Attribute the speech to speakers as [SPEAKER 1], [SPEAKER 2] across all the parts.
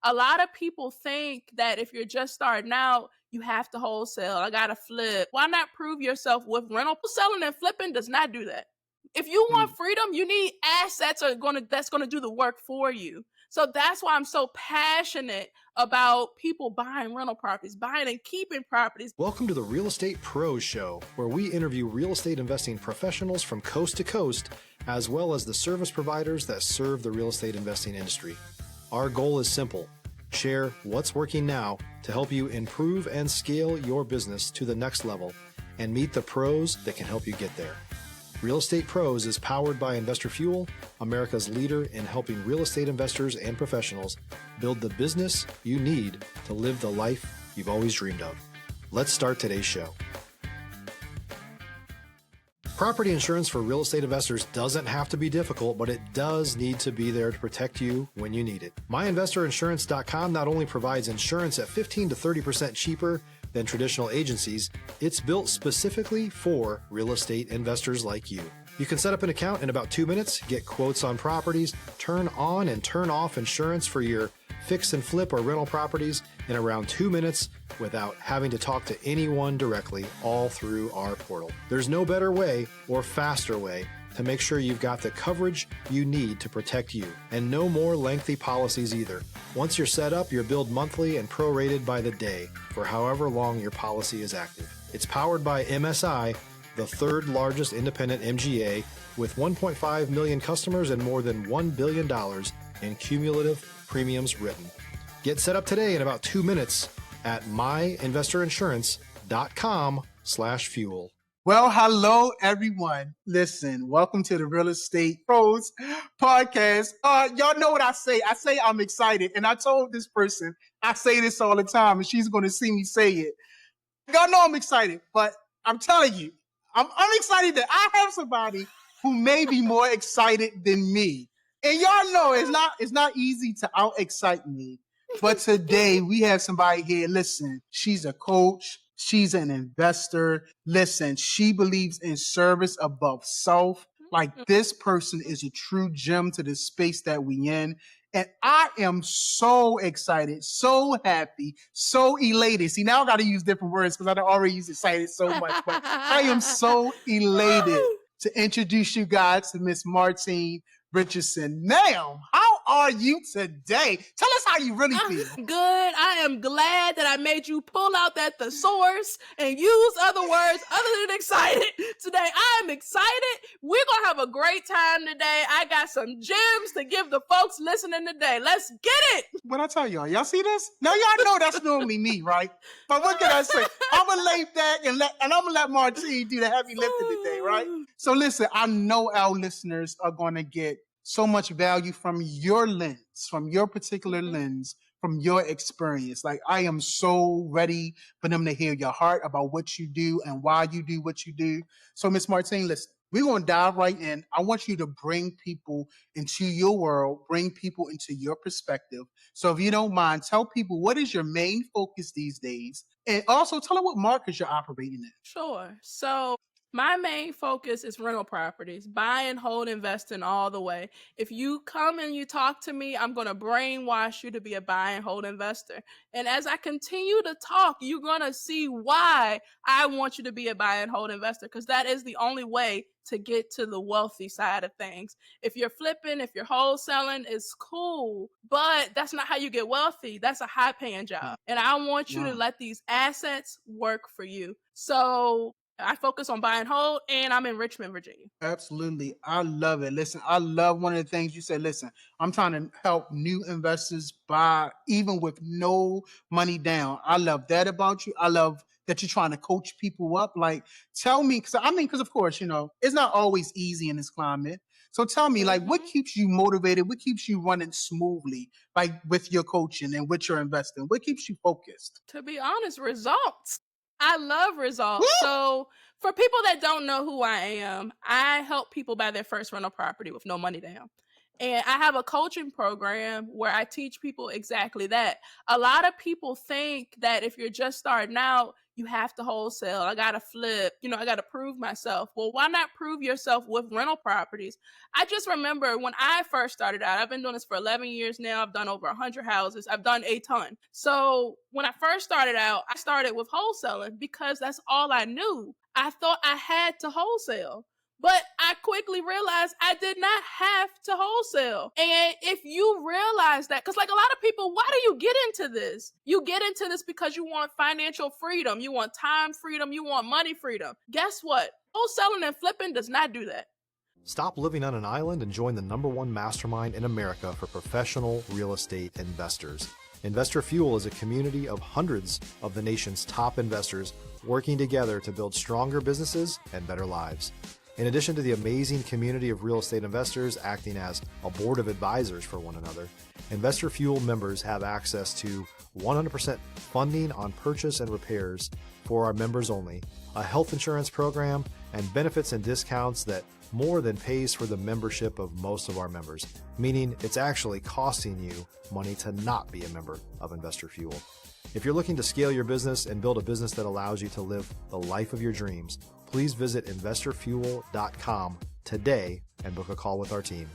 [SPEAKER 1] A lot of people think that if you're just starting out, you have to wholesale. I got to flip. Why not prove yourself with rental? Selling and flipping does not do that. If you want freedom, you need assets that's going to do the work for you. So that's why I'm so passionate about people buying rental properties, buying and keeping properties.
[SPEAKER 2] Welcome to the Real Estate Pros Show, where we interview real estate investing professionals from coast to coast, as well as the service providers that serve the real estate investing industry. Our goal is simple: share what's working now to help you improve and scale your business to the next level and meet the pros that can help you get there. Real Estate Pros is powered by Investor Fuel, America's leader in helping real estate investors and professionals build the business you need to live the life you've always dreamed of. Let's start today's show. Property insurance for real estate investors doesn't have to be difficult, but it does need to be there to protect you when you need it. MyInvestorInsurance.com not only provides insurance at 15 to 30% cheaper than traditional agencies, it's built specifically for real estate investors like you. You can set up an account in about 2 minutes, get quotes on properties, turn on and turn off insurance for your fix and flip or rental properties in around 2 minutes without having to talk to anyone directly, all through our portal. There's no better way or faster way to make sure you've got the coverage you need to protect you, and no more lengthy policies either. Once you're set up, you're billed monthly and prorated by the day for however long your policy is active. It's powered by MSI, the third largest independent MGA, with 1.5 million customers and more than $1 billion in cumulative premiums written. Get set up today in about 2 minutes at myinvestorinsurance.com/fuel.
[SPEAKER 3] Well, hello, everyone. Listen, welcome to the Real Estate Pros podcast. Y'all know what I say. I say I'm excited. And I told this person, I say this all the time, and she's going to see me say it. Y'all know I'm excited, but I'm telling you, I'm excited that I have somebody who may be more excited than me. And y'all know it's not easy to out-excite me. But today we have somebody here. Listen, she's a coach. She's an investor. Listen, she believes in service above self. Like, this person is a true gem to the space that we in. And I am so excited, so happy, so elated. See, now I got to use different words because I already use excited so much. But I am so elated to introduce you guys to Miss Martine Richardson. Ma'am, how are you today? Tell us how you really feel.
[SPEAKER 1] Good. I am glad that I made you pull out that thesaurus and use other words other than excited today. I am excited. We're going to have a great time today. I got some gems to give the folks listening today. Let's get it.
[SPEAKER 3] What I tell y'all see this? Now y'all know that's normally me, right? But what can I say? I'm going to lay back and I'm going to let Martine do the heavy lifting today, right? So listen, I know our listeners are going to get so much value from your lens, from your particular lens, from your experience. Like, I am so ready for them to hear your heart about what you do and why you do what you do. So Miss Martine, listen, we're going to dive right in. I want you to bring people into your world, bring people into your perspective. So if you don't mind, tell people, what is your main focus these days? And also tell them what markets you're operating in.
[SPEAKER 1] Sure. So my main focus is rental properties, buy and hold, investing all the way. If you come and you talk to me, I'm going to brainwash you to be a buy and hold investor. And as I continue to talk, you're going to see why I want you to be a buy and hold investor, because that is the only way to get to the wealthy side of things. If you're flipping, if you're wholesaling, it's cool, but that's not how you get wealthy. That's a high paying job. And I want you to let these assets work for you. So I focus on buy and hold, and I'm in Richmond, Virginia.
[SPEAKER 3] Absolutely. I love it. Listen, I love one of the things you said. Listen, I'm trying to help new investors buy even with no money down. I love that about you. I love that you're trying to coach people up. Like, tell me, because of course, it's not always easy in this climate. So tell me, like, what keeps you motivated? What keeps you running smoothly, like with your coaching and with your investing? What keeps you focused?
[SPEAKER 1] To be honest, results. I love results. So for people that don't know who I am, I help people buy their first rental property with no money down. And I have a coaching program where I teach people exactly that. A lot of people think that if you're just starting out, you have to wholesale. I got to flip. I got to prove myself. Well, why not prove yourself with rental properties? I just remember when I first started out, I've been doing this for 11 years now. I've done over 100 houses. I've done a ton. So when I first started out, I started with wholesaling because that's all I knew. I thought I had to wholesale. But I quickly realized I did not have to wholesale. And if you realize that, because like a lot of people, why do you get into this? You get into this because you want financial freedom. You want time freedom. You want money freedom. Guess what? Wholesaling and flipping does not do that.
[SPEAKER 2] Stop living on an island and join the #1 mastermind in America for professional real estate investors. Investor Fuel is a community of hundreds of the nation's top investors working together to build stronger businesses and better lives. In addition to the amazing community of real estate investors acting as a board of advisors for one another, Investor Fuel members have access to 100% funding on purchase and repairs for our members only, a health insurance program, and benefits and discounts that more than pays for the membership of most of our members, meaning it's actually costing you money to not be a member of Investor Fuel. If you're looking to scale your business and build a business that allows you to live the life of your dreams, please visit investorfuel.com today and book a call with our team.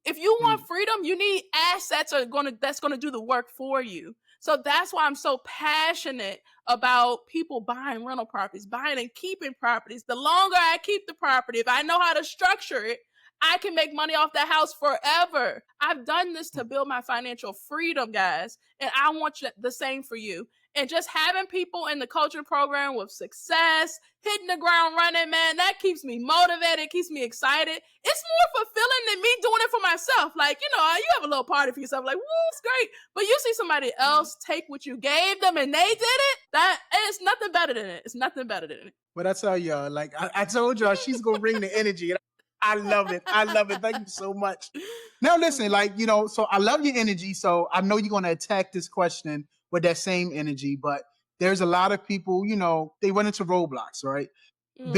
[SPEAKER 1] If you want freedom, you need assets that's going to do the work for you. So that's why I'm so passionate about people buying rental properties, buying and keeping properties. The longer I keep the property, if I know how to structure it, I can make money off that house forever. I've done this to build my financial freedom, guys, and I want the same for you. And just having people in the coaching program with success, hitting the ground running, man, that keeps me motivated, keeps me excited. It's more fulfilling than me doing it for myself. Like, you have a little party for yourself, like, woo, it's great. But you see somebody else take what you gave them and they did it, it's nothing better than it. It's nothing better than it.
[SPEAKER 3] But I tell y'all, like I told y'all, she's going to bring the energy. I love it. I love it. Thank you so much. Now, listen, so I love your energy. So I know you're going to attack this question with that same energy, but there's a lot of people, they run into roadblocks, right? Mm-hmm.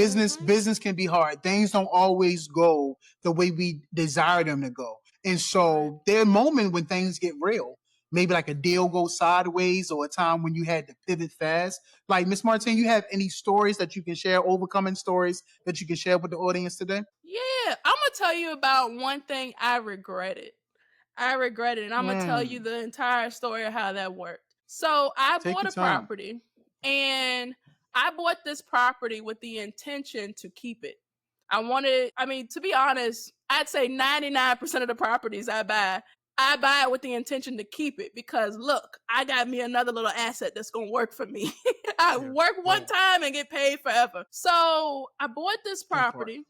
[SPEAKER 3] Business can be hard. Things don't always go the way we desire them to go. And so there are moments when things get real. Maybe like a deal goes sideways or a time when you had to pivot fast. Like, Miss Martine, you have any stories that you can share, overcoming stories that you can share with the audience today?
[SPEAKER 1] Yeah, I'm going to tell you about one thing I regretted. And I'm going to tell you the entire story of how that worked. So I bought a property, and I bought this property with the intention to keep it. To be honest, I'd say 99% of the properties I buy it with the intention to keep it because, look, I got me another little asset that's going to work for me. I work one time and get paid forever. So I bought this property.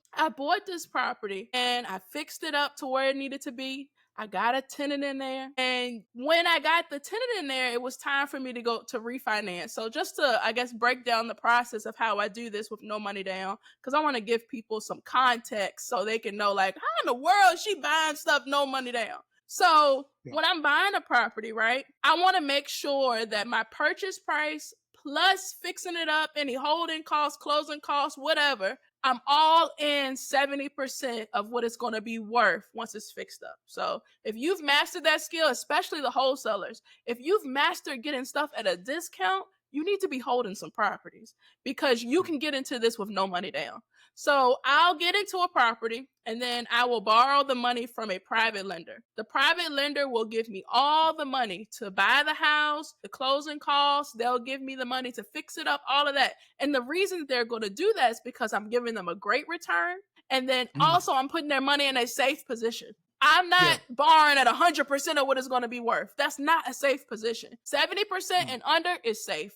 [SPEAKER 1] And I fixed it up to where it needed to be. I got a tenant in there. And when I got the tenant in there, it was time for me to go to refinance. So just to, break down the process of how I do this with no money down, because I want to give people some context so they can know, like, how in the world is she buying stuff no money down? So when I'm buying a property, right, I want to make sure that my purchase price plus fixing it up, any holding costs, closing costs, whatever, I'm all in 70% of what it's going to be worth once it's fixed up. So if you've mastered that skill, especially the wholesalers, if you've mastered getting stuff at a discount, you need to be holding some properties because you can get into this with no money down. So I'll get into a property and then I will borrow the money from a private lender. The private lender will give me all the money to buy the house, the closing costs. They'll give me the money to fix it up, all of that. And the reason they're going to do that is because I'm giving them a great return. And then also I'm putting their money in a safe position. I'm not borrowing at 100% of what it's going to be worth. That's not a safe position. 70% and under is safe.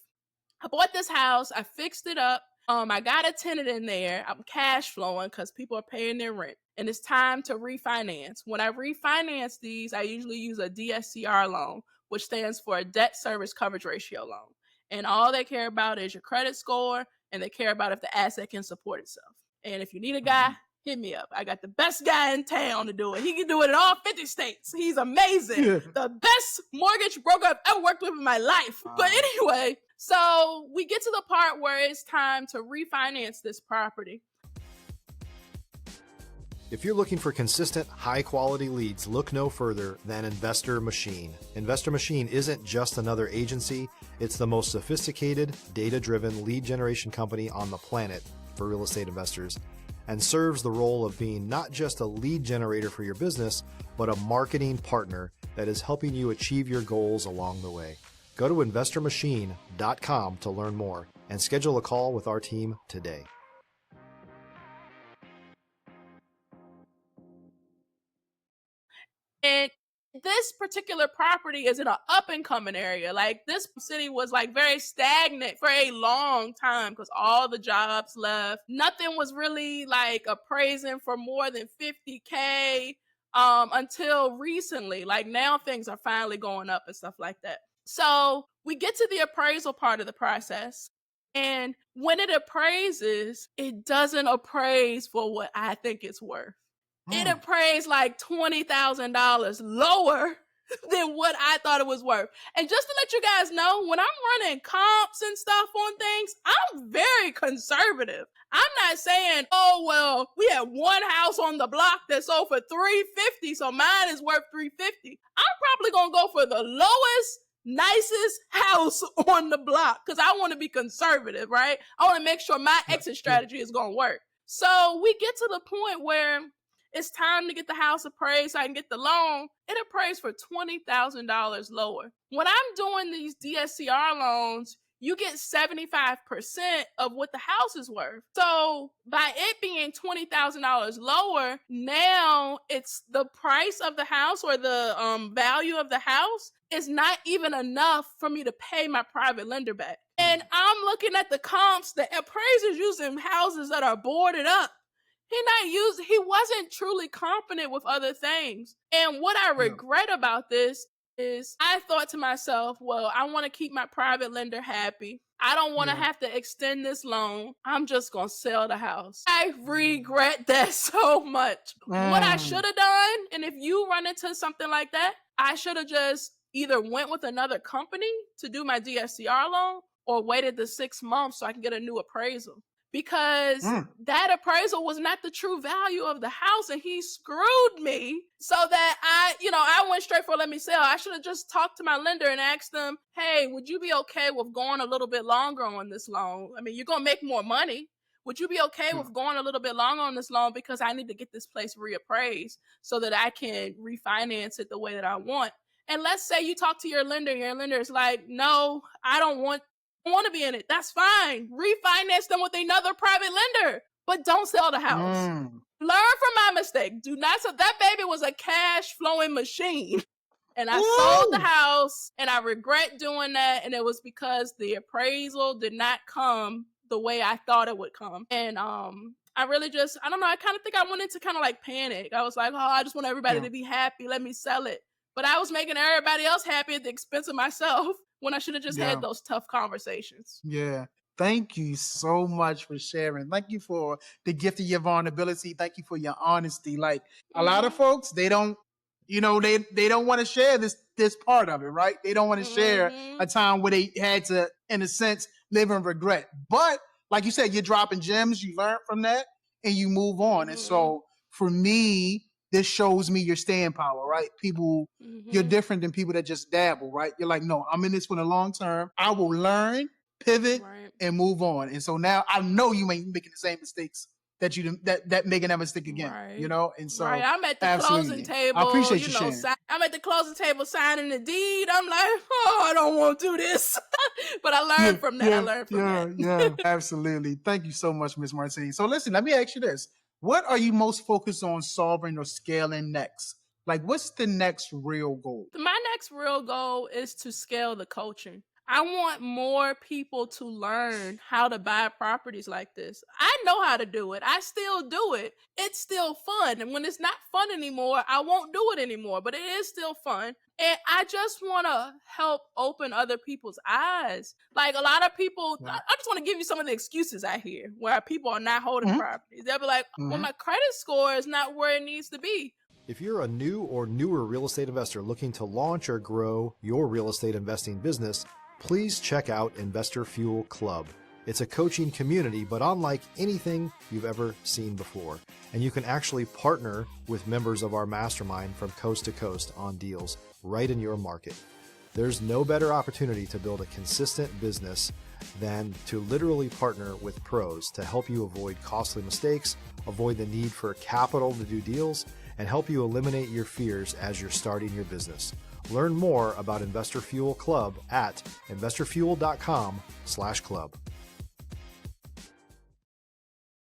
[SPEAKER 1] I bought this house. I fixed it up. I got a tenant in there. I'm cash flowing because people are paying their rent. And it's time to refinance. When I refinance these, I usually use a DSCR loan, which stands for a debt service coverage ratio loan. And all they care about is your credit score, and they care about if the asset can support itself. And if you need a guy, hit me up. I got the best guy in town to do it. He can do it in all 50 states. He's amazing. The best mortgage broker I've ever worked with in my life. But anyway, so we get to the part where it's time to refinance this property.
[SPEAKER 2] If you're looking for consistent, high-quality leads, look no further than Investor Machine. Investor Machine isn't just another agency. It's the most sophisticated, data-driven lead generation company on the planet for real estate investors, and serves the role of being not just a lead generator for your business, but a marketing partner that is helping you achieve your goals along the way. Go to investormachine.com to learn more and schedule a call with our team today.
[SPEAKER 1] And this particular property is in an up and coming area. Like, this city was like very stagnant for a long time because all the jobs left. Nothing was really like appraising for more than 50K until recently. Like, now things are finally going up and stuff like that. So we get to the appraisal part of the process. And when it appraises, it doesn't appraise for what I think it's worth. It appraised like $20,000 lower than what I thought it was worth. And just to let you guys know, when I'm running comps and stuff on things, I'm very conservative. I'm not saying, oh, well, we had one house on the block that sold for $350, so mine is worth $350. I'm probably going to go for the lowest, nicest house on the block because I want to be conservative, right? I want to make sure my exit strategy is going to work. So we get to the point where it's time to get the house appraised so I can get the loan. It appraised for $20,000 lower. When I'm doing these DSCR loans, you get 75% of what the house is worth. So by it being $20,000 lower, now it's the price of the house or the value of the house is not even enough for me to pay my private lender back. And I'm looking at the comps, the appraisers using houses that are boarded up. He wasn't truly confident with other things. And what I regret about this is I thought to myself, well, I want to keep my private lender happy. I don't want to have to extend this loan. I'm just going to sell the house. I regret that so much. What I should have done, and if you run into something like that, I should have just either went with another company to do my DSCR loan or waited the 6 months so I can get a new appraisal. Because that appraisal was not the true value of the house, and he screwed me so that I went straight for let me sell. I should have just talked to my lender and asked them, hey, would you be okay with going a little bit longer on this loan? I mean, you're going to make more money. Would you be okay with going a little bit longer on this loan because I need to get this place reappraised so that I can refinance it the way that I want? And let's say you talk to your lender is like, no, I don't want to be in it. That's fine. Refinance them with another private lender, but don't sell the house. Learn from my mistake. Do not sell. That baby was a cash flowing machine. And I sold the house, and I regret doing that. And it was because the appraisal did not come the way I thought it would come. And I really just, I don't know, I kind of think I went into kind of like panic. I was like, oh, I just want everybody to be happy. Let me sell it. But I was making everybody else happy at the expense of myself when I should have just had those tough conversations.
[SPEAKER 3] Yeah. Thank you so much for sharing. Thank you for the gift of your vulnerability. Thank you for your honesty. Like a lot of folks, they don't, they don't want to share this part of it, right? They don't want to share a time where they had to, in a sense, live in regret. But like you said, you're dropping gems, you learn from that, and you move on. And so for me, this shows me your staying power, right? People, you're different than people that just dabble, right? You're like, no, I'm in this for the long term. I will learn, pivot, and move on. And so now I know you ain't making the same mistakes that making that mistake again, And so
[SPEAKER 1] I'm at the closing table.
[SPEAKER 3] I appreciate you sharing.
[SPEAKER 1] I'm at the closing table signing the deed. I'm like, oh, I don't want to do this. But I learned from that.
[SPEAKER 3] Yeah, absolutely. Thank you so much, Ms. Martine. So listen, let me ask you this. What are you most focused on solving or scaling next? Like, what's the next real goal?
[SPEAKER 1] My next real goal is to scale the coaching. I want more people to learn how to buy properties like this. I know how to do it. I still do it. It's still fun. And when it's not fun anymore, I won't do it anymore. But it is still fun. And I just want to help open other people's eyes. Like a lot of people, I just want to give you some of the excuses I hear where people are not holding properties. They'll be like, well, my credit score is not where it needs to be.
[SPEAKER 2] If you're a new or newer real estate investor looking to launch or grow your real estate investing business, please check out Investor Fuel Club. It's a coaching community, but unlike anything you've ever seen before. And you can actually partner with members of our mastermind from coast to coast on deals right in your market. There's no better opportunity to build a consistent business than to literally partner with pros to help you avoid costly mistakes, avoid the need for capital to do deals, and help you eliminate your fears as you're starting your business. Learn more about Investor Fuel Club at investorfuel.com/club.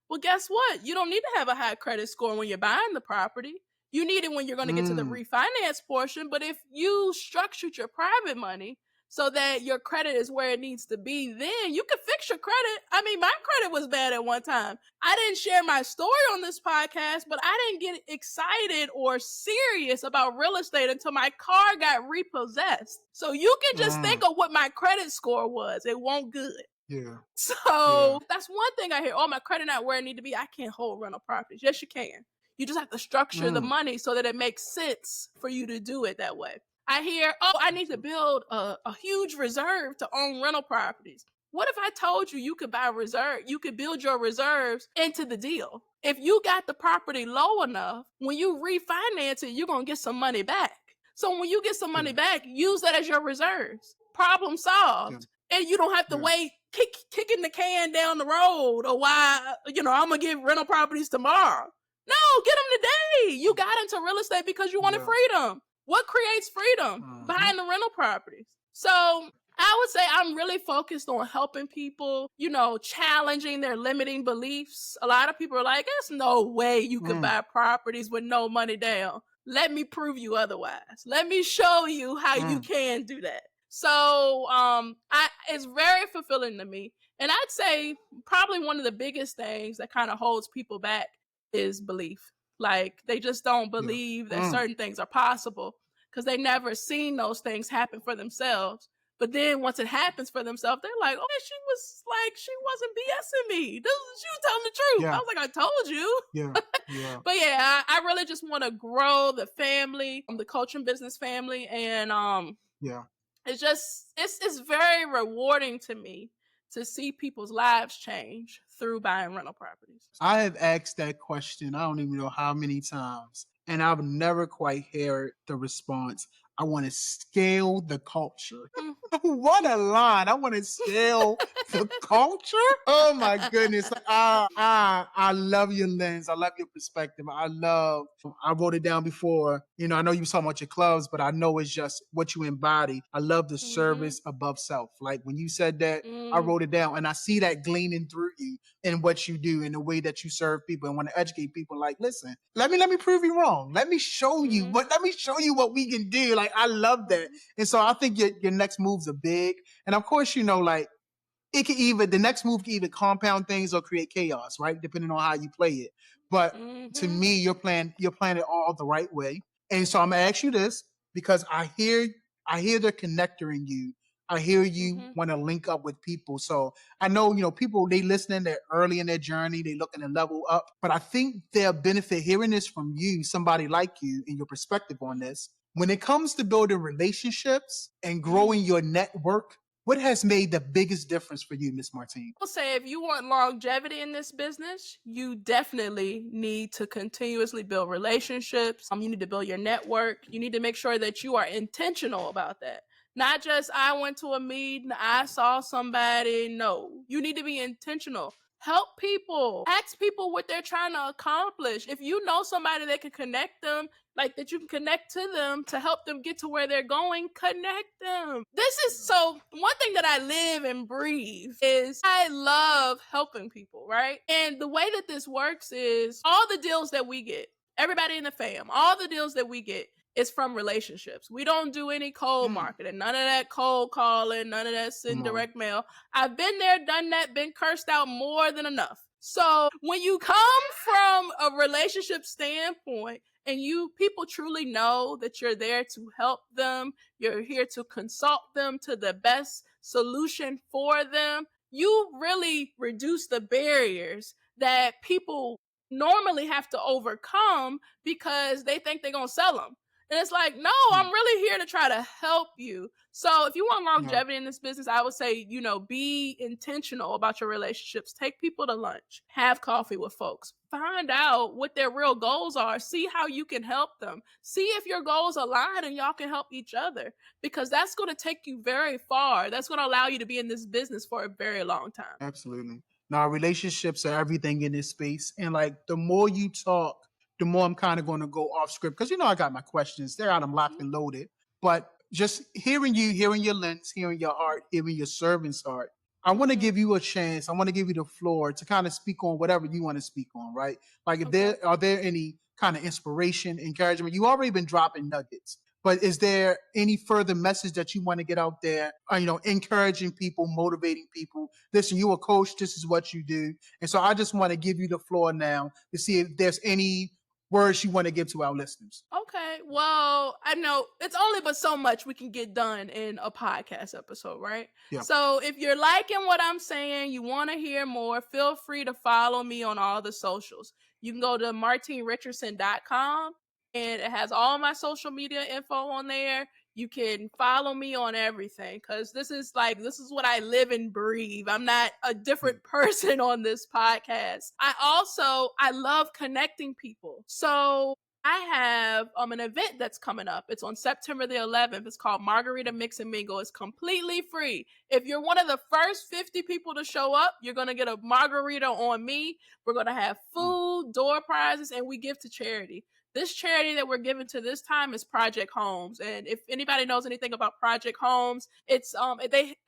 [SPEAKER 1] Well, guess what? You don't need to have a high credit score when you're buying the property. You need it when you're going to get to the refinance portion. But if you structured your private money so that your credit is where it needs to be, then you can fix your credit. I mean, my credit was bad at one time. I didn't share my story on this podcast, but I didn't get excited or serious about real estate until my car got repossessed. So you can just think of what my credit score was. It won't good.
[SPEAKER 3] Yeah.
[SPEAKER 1] So that's one thing I hear. Oh, my credit not where it need to be. I can't hold rental properties. Yes, you can. You just have to structure the money so that it makes sense for you to do it that way. I hear, oh, I need to build a huge reserve to own rental properties. What if I told you you could buy reserve? You could build your reserves into the deal. If you got the property low enough, when you refinance it, you're going to get some money back. So when you get some money back, use that as your reserves. Problem solved. And you don't have to wait, kicking the can down the road, or why, I'm going to get rental properties tomorrow. No, get them today. You got into real estate because you wanted freedom. What creates freedom? Buying the rental properties. So I would say I'm really focused on helping people, challenging their limiting beliefs. A lot of people are like, there's no way you could buy properties with no money down. Let me prove you otherwise. Let me show you how you can do that. So it's very fulfilling to me. And I'd say probably one of the biggest things that kind of holds people back is belief. Like, they just don't believe that certain things are possible because they never seen those things happen for themselves. But then once it happens for themselves, they're like, oh, she wasn't BSing me. She was telling the truth. I was like, I told you. But yeah, I really just want to grow the family, the coaching business family. And it's very rewarding to me to see people's lives change through buying rental properties.
[SPEAKER 3] I have asked that question, I don't even know how many times, and I've never quite heard the response. I want to scale the culture. What a line. I want to scale the culture. Oh my goodness. I love your lens. I love your perspective. I wrote it down before. I know you were talking about your clubs, but I know it's just what you embody. I love the service above self. Like, when you said that, I wrote it down, and I see that gleaning through you in what you do, in the way that you serve people and want to educate people. Like, listen, let me prove you wrong. Let me show you let me show you what we can do. Like, I love that. And so I think your next moves are big. And of course, like, it can the next move can either compound things or create chaos, right? Depending on how you play it. But to me, you're playing it all the right way. And so I'm gonna ask you this, because I hear the connector in you. I hear you want to link up with people. So I know, people, they listening, they're early in their journey, they looking to level up. But I think they'll benefit hearing this from you, somebody like you, and your perspective on this. When it comes to building relationships and growing your network, what has made the biggest difference for you, Miss Martine?
[SPEAKER 1] I'll say, if you want longevity in this business, you definitely need to continuously build relationships. You need to build your network. You need to make sure that you are intentional about that. Not just, I went to a meeting, I saw somebody. No, you need to be intentional. Help people. Ask people what they're trying to accomplish. If you know somebody that can connect them, like that you can connect to them to help them get to where they're going, connect them. One thing that I live and breathe is I love helping people, right? And the way that this works is all the deals that we get, everybody in the fam, all the deals that we get is from relationships. We don't do any cold marketing, none of that cold calling, none of that send direct mail. I've been there, done that, been cursed out more than enough. So when you come from a relationship standpoint and people truly know that you're there to help them, you're here to consult them to the best solution for them, you really reduce the barriers that people normally have to overcome because they think they're going to sell them. And it's like, no, I'm really here to try to help you. So if you want longevity in this business, I would say, be intentional about your relationships. Take people to lunch, have coffee with folks, find out what their real goals are, see how you can help them, see if your goals align and y'all can help each other, because that's going to take you very far. That's going to allow you to be in this business for a very long time.
[SPEAKER 3] Absolutely. Now, relationships are everything in this space. And like the more you talk, the more I'm kind of going to go off script because I got my questions. They're out, I'm locked and loaded. But just hearing you, hearing your lens, hearing your heart, hearing your servant's heart, I want to give you a chance. I want to give you the floor to kind of speak on whatever you want to speak on, right? Like if there are there any kind of inspiration, encouragement? You already been dropping nuggets. But is there any further message that you want to get out there? Encouraging people, motivating people. Listen, you're a coach. This is what you do. And so I just want to give you the floor now to see if there's any words you want to give to our listeners.
[SPEAKER 1] Okay. Well, I know it's only but so much we can get done in a podcast episode, right?
[SPEAKER 3] Yeah.
[SPEAKER 1] So if you're liking what I'm saying, you want to hear more, feel free to follow me on all the socials. You can go to martinerichardson.com and it has all my social media info on there. You can follow me on everything because this is what I live and breathe. I'm not a different person on this podcast. I love connecting people. So I have an event that's coming up. It's on September the 11th. It's called Margarita Mix and Mingle. It's completely free. If you're one of the first 50 people to show up, you're going to get a margarita on me. We're going to have food, door prizes, and we give to charity. This charity that we're giving to this time is Project Homes. And if anybody knows anything about Project Homes, it's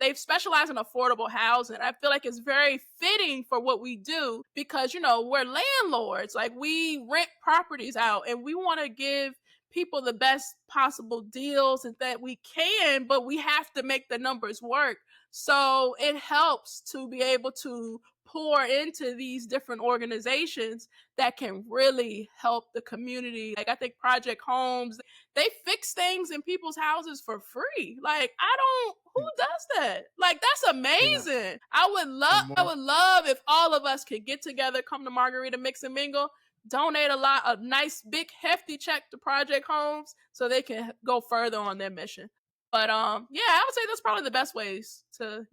[SPEAKER 1] they've specialized in affordable housing. I feel like it's very fitting for what we do because, we're landlords. Like we rent properties out and we want to give people the best possible deals and that we can, but we have to make the numbers work. So it helps to be able to pour into these different organizations that can really help the community. Like I think Project Homes, they fix things in people's houses for free. Like who does that? Like that's amazing. Yeah. I would love if all of us could get together, come to Margarita Mix and Mingle, donate a nice big hefty check to Project Homes so they can go further on their mission. But I would say that's probably the best ways to,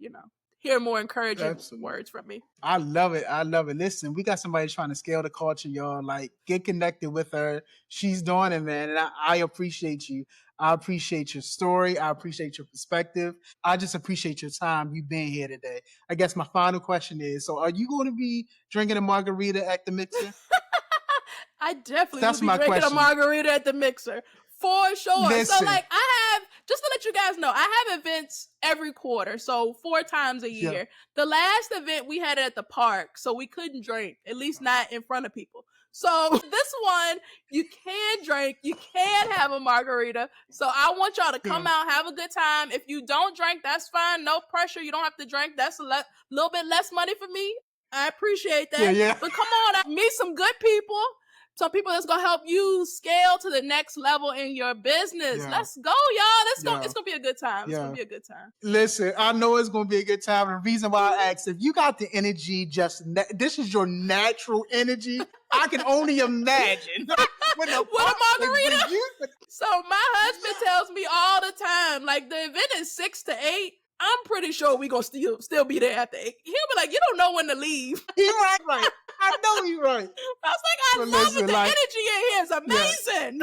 [SPEAKER 1] hear more encouraging words from me.
[SPEAKER 3] I love it. Listen, we got somebody trying to scale the culture, y'all. Like, get connected with her. She's doing it, man. And I appreciate you. I appreciate your story. I appreciate your perspective. I just appreciate your time. You being here today. I guess my final question is, so are you going to be drinking a margarita at the mixer?
[SPEAKER 1] I definitely will be drinking a margarita at the mixer. For sure. Listen. So just to let you guys know, I have events every quarter, so 4 times a year. Yeah. The last event we had it at the park, so we couldn't drink, at least not in front of people. So this one, you can drink, you can have a margarita. So I want y'all to come out, have a good time. If you don't drink, that's fine. No pressure. You don't have to drink. That's a little bit less money for me. I appreciate that. Yeah. But come on, meet some good people. Some people that's going to help you scale to the next level in your business. Yeah. Let's go, y'all. It's going to be a good time. It's going to be a good time.
[SPEAKER 3] Listen, I know it's going to be a good time. And the reason why I asked, if you got the energy, this is your natural energy. I can only imagine.
[SPEAKER 1] What a margarita. So my husband tells me all the time, like the event is 6 to 8. I'm pretty sure we're going to still be there after 8. He'll be like, you don't know when to leave.
[SPEAKER 3] You're right. I know you're right.
[SPEAKER 1] I was like, love it. The energy in here is amazing.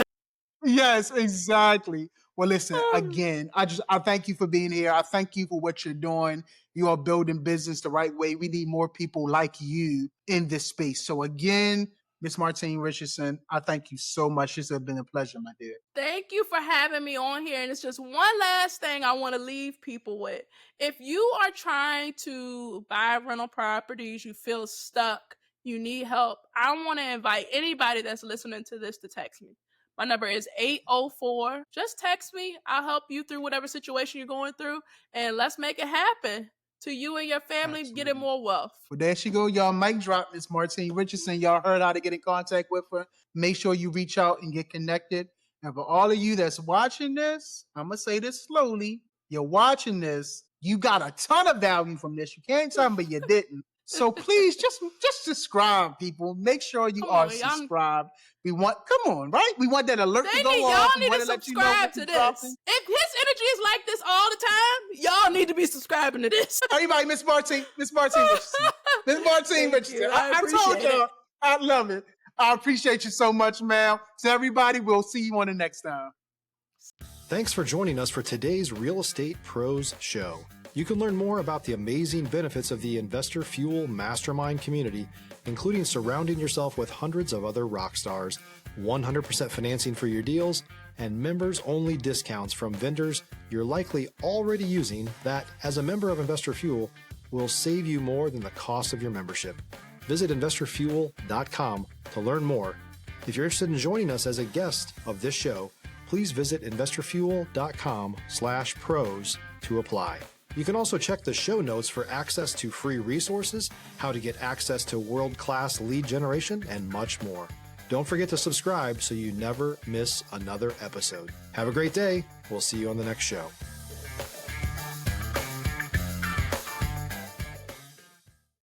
[SPEAKER 3] Yes, exactly. Well, listen, again, I thank you for being here. I thank you for what you're doing. You are building business the right way. We need more people like you in this space. So again, Miss Martine Richardson, I thank you so much. This has been a pleasure, my dear.
[SPEAKER 1] Thank you for having me on here. And it's just one last thing I want to leave people with. If you are trying to buy rental properties, you feel stuck, you need help, I want to invite anybody that's listening to this to text me. My number is 804. Just text me. I'll help you through whatever situation you're going through. And let's make it happen. To you and your family, Absolutely. Getting more wealth.
[SPEAKER 3] Well, there she go, y'all. Mic drop, Miss Martine Richardson. Y'all heard how to get in contact with her. Make sure you reach out and get connected. And for all of you that's watching this, I'm going to say this slowly. You're watching this. You got a ton of value from this. You can't tell me, but you didn't. So please just subscribe, people. Make sure you
[SPEAKER 1] Come
[SPEAKER 3] are
[SPEAKER 1] on, y'all.
[SPEAKER 3] subscribed. We want, come on, right? We want that alert to
[SPEAKER 1] They
[SPEAKER 3] go
[SPEAKER 1] need,
[SPEAKER 3] off.
[SPEAKER 1] y'all
[SPEAKER 3] We
[SPEAKER 1] need
[SPEAKER 3] want
[SPEAKER 1] to
[SPEAKER 3] let you know
[SPEAKER 1] subscribe
[SPEAKER 3] what
[SPEAKER 1] to
[SPEAKER 3] we're
[SPEAKER 1] this.
[SPEAKER 3] dropping.
[SPEAKER 1] If his energy is like this all the time, y'all need to be subscribing to this.
[SPEAKER 3] Everybody, Miss Martine Richardson. Miss Martine
[SPEAKER 1] Thank
[SPEAKER 3] Richardson.
[SPEAKER 1] you.
[SPEAKER 3] I told
[SPEAKER 1] appreciate
[SPEAKER 3] y'all,
[SPEAKER 1] it.
[SPEAKER 3] I love it. I appreciate you so much, ma'am. So everybody, we'll see you on the next time.
[SPEAKER 2] Thanks for joining us for today's Real Estate Pros Show. You can learn more about the amazing benefits of the Investor Fuel Mastermind community, including surrounding yourself with hundreds of other rock stars, 100% financing for your deals, and members-only discounts from vendors you're likely already using that, as a member of Investor Fuel, will save you more than the cost of your membership. Visit investorfuel.com to learn more. If you're interested in joining us as a guest of this show, please visit investorfuel.com/pros to apply. You can also check the show notes for access to free resources, how to get access to world-class lead generation, and much more. Don't forget to subscribe so you never miss another episode. Have a great day. We'll see you on the next show.